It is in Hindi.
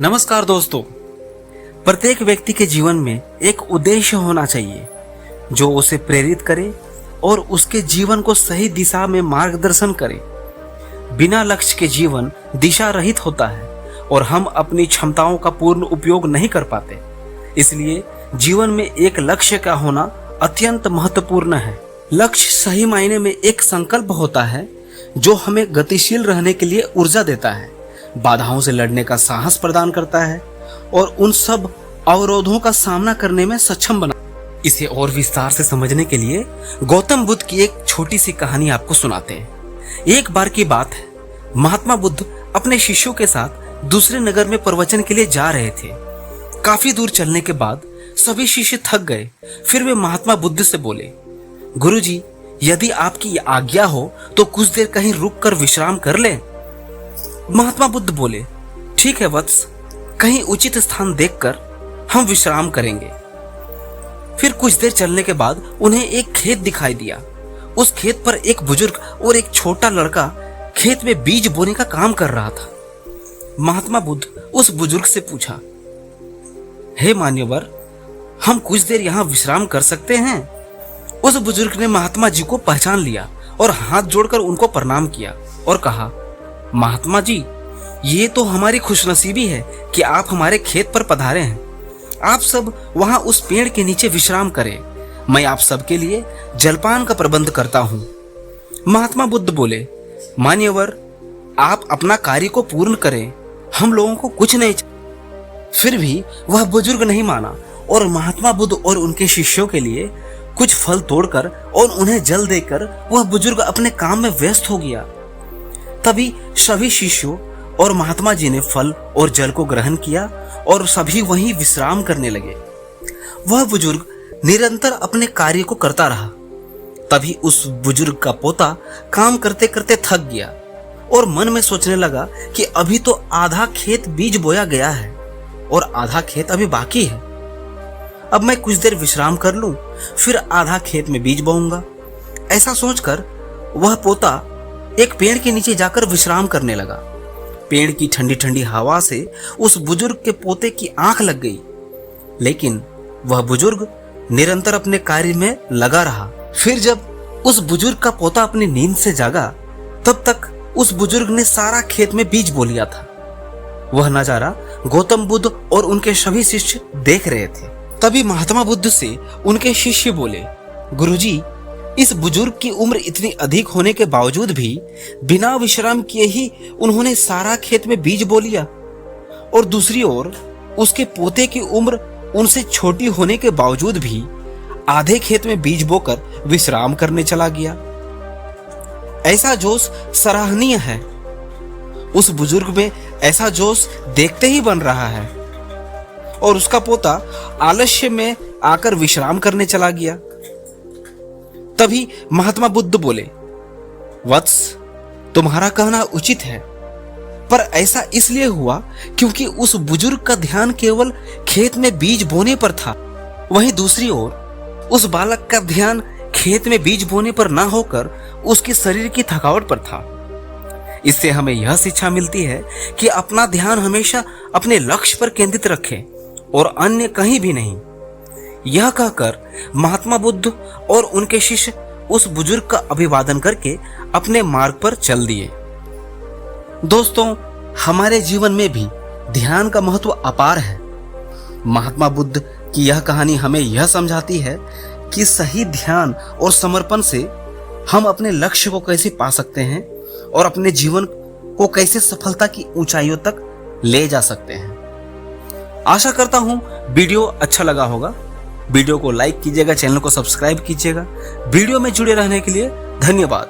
नमस्कार दोस्तों। प्रत्येक व्यक्ति के जीवन में एक उद्देश्य होना चाहिए जो उसे प्रेरित करे और उसके जीवन को सही दिशा में मार्गदर्शन करे। बिना लक्ष्य के जीवन दिशा रहित होता है और हम अपनी क्षमताओं का पूर्ण उपयोग नहीं कर पाते। इसलिए जीवन में एक लक्ष्य का होना अत्यंत महत्वपूर्ण है। लक्ष्य सही मायने में एक संकल्प होता है जो हमें गतिशील रहने के लिए ऊर्जा देता है, बाधाओं से लड़ने का साहस प्रदान करता है और उन सब अवरोधों का सामना करने में सक्षम बना। इसे और विस्तार से समझने के लिए गौतम बुद्ध की एक छोटी सी कहानी आपको सुनाते हैं। एक बार की बात है, महात्मा बुद्ध अपने शिष्यों के साथ दूसरे नगर में प्रवचन के लिए जा रहे थे। काफी दूर चलने के बाद सभी शिष्य थक गए। फिर वे महात्मा बुद्ध से बोले, गुरुजी, यदि आपकी आज्ञा हो तो कुछ देर कहीं रुक कर विश्राम कर लें। महात्मा बुद्ध बोले, ठीक है वत्स, कहीं उचित स्थान देखकर हम विश्राम करेंगे। फिर कुछ देर चलने के बाद उन्हें एक खेत दिखाई दिया। उस खेत पर एक बुजुर्ग और एक छोटा लड़का खेत में बीज बोने का काम कर रहा था। महात्मा बुद्ध उस बुजुर्ग से पूछा, हे मान्यवर, हम कुछ देर यहाँ विश्राम कर सकते हैं? उस बुजुर्ग ने महात्मा जी को पहचान लिया और हाथ जोड़कर उनको प्रणाम किया और कहा, महात्मा जी, ये तो हमारी खुशनसीबी है कि आप हमारे खेत पर पधारे हैं। आप सब वहां उस पेड़ के नीचे विश्राम करें। मैं आप सबके लिए जलपान का प्रबंध करता हूं। महात्मा बुद्ध बोले, मान्यवर, आप अपना कार्य को पूर्ण करें, हम लोगों को कुछ नहीं। फिर भी वह बुजुर्ग नहीं माना और महात्मा बुद्ध और उनके शिष्यों के लिए कुछ फल तोड़कर और उन्हें जल देकर वह बुजुर्ग अपने काम में व्यस्त हो गया। तभी सभी शिष्यों और महात्मा जी ने फल और जल को ग्रहण किया और सभी वहीं विश्राम करने लगे। वह बुजुर्ग निरंतर अपने कार्य को करता रहा। तभी उस बुजुर्ग का पोता काम करते करते थक गया और मन में सोचने लगा कि अभी तो आधा खेत बीज बोया गया है और आधा खेत अभी बाकी है। अब मैं कुछ देर विश्राम कर लूं, फिर आधा खेत में बीज बोऊंगा। ऐसा सोचकर वह पोता एक पेड़ के नीचे जाकर विश्राम करने लगा। पेड़ की ठंडी ठंडी हवा से उस बुजुर्ग के पोते की आंख लग गई, लेकिन वह बुजुर्ग निरंतर अपने कार्य में लगा रहा। फिर जब उस बुजुर्ग का पोता अपनी नींद से जागा, तब तक उस बुजुर्ग ने सारा खेत में बीज बो लिया था। वह नजारा गौतम बुद्ध और उनके सभी शिष्य देख रहे थे। तभी महात्मा बुद्ध से उनके शिष्य बोले, गुरुजी, इस बुजुर्ग की उम्र इतनी अधिक होने के बावजूद भी बिना विश्राम किए ही उन्होंने सारा खेत में बीज बो लिया, और दूसरी ओर उसके पोते की उम्र उनसे छोटी होने के बावजूद भी आधे खेत में बीज बोकर विश्राम करने चला गया। ऐसा जोश सराहनीय है। उस बुजुर्ग में ऐसा जोश देखते ही बन रहा है और उसका पोता आलस्य में आकर विश्राम करने चला गया। तभी महात्मा बुद्ध बोले, वत्स, तुम्हारा कहना उचित है, पर ऐसा इसलिए हुआ क्योंकि उस बुजुर्ग का ध्यान केवल खेत में बीज बोने पर था। वहीं दूसरी ओर उस बालक का ध्यान खेत में बीज बोने पर ना होकर उसके शरीर की थकावट पर था। इससे हमें यह शिक्षा मिलती है कि अपना ध्यान हमेशा अपने लक्ष्य पर केंद्रित रखें और अन्य कहीं भी नहीं। यह कहकर महात्मा बुद्ध और उनके शिष्य उस बुजुर्ग का अभिवादन करके अपने मार्ग पर चल दिए। दोस्तों, हमारे जीवन में भी ध्यान का महत्व अपार है। महात्मा बुद्ध की यह कहानी हमें यह समझाती है कि सही ध्यान और समर्पण से हम अपने लक्ष्य को कैसे पा सकते हैं और अपने जीवन को कैसे सफलता की ऊंचाइयों तक ले जा सकते हैं। आशा करता हूं वीडियो अच्छा लगा होगा। वीडियो को लाइक कीजिएगा, चैनल को सब्सक्राइब कीजिएगा। वीडियो में जुड़े रहने के लिए धन्यवाद।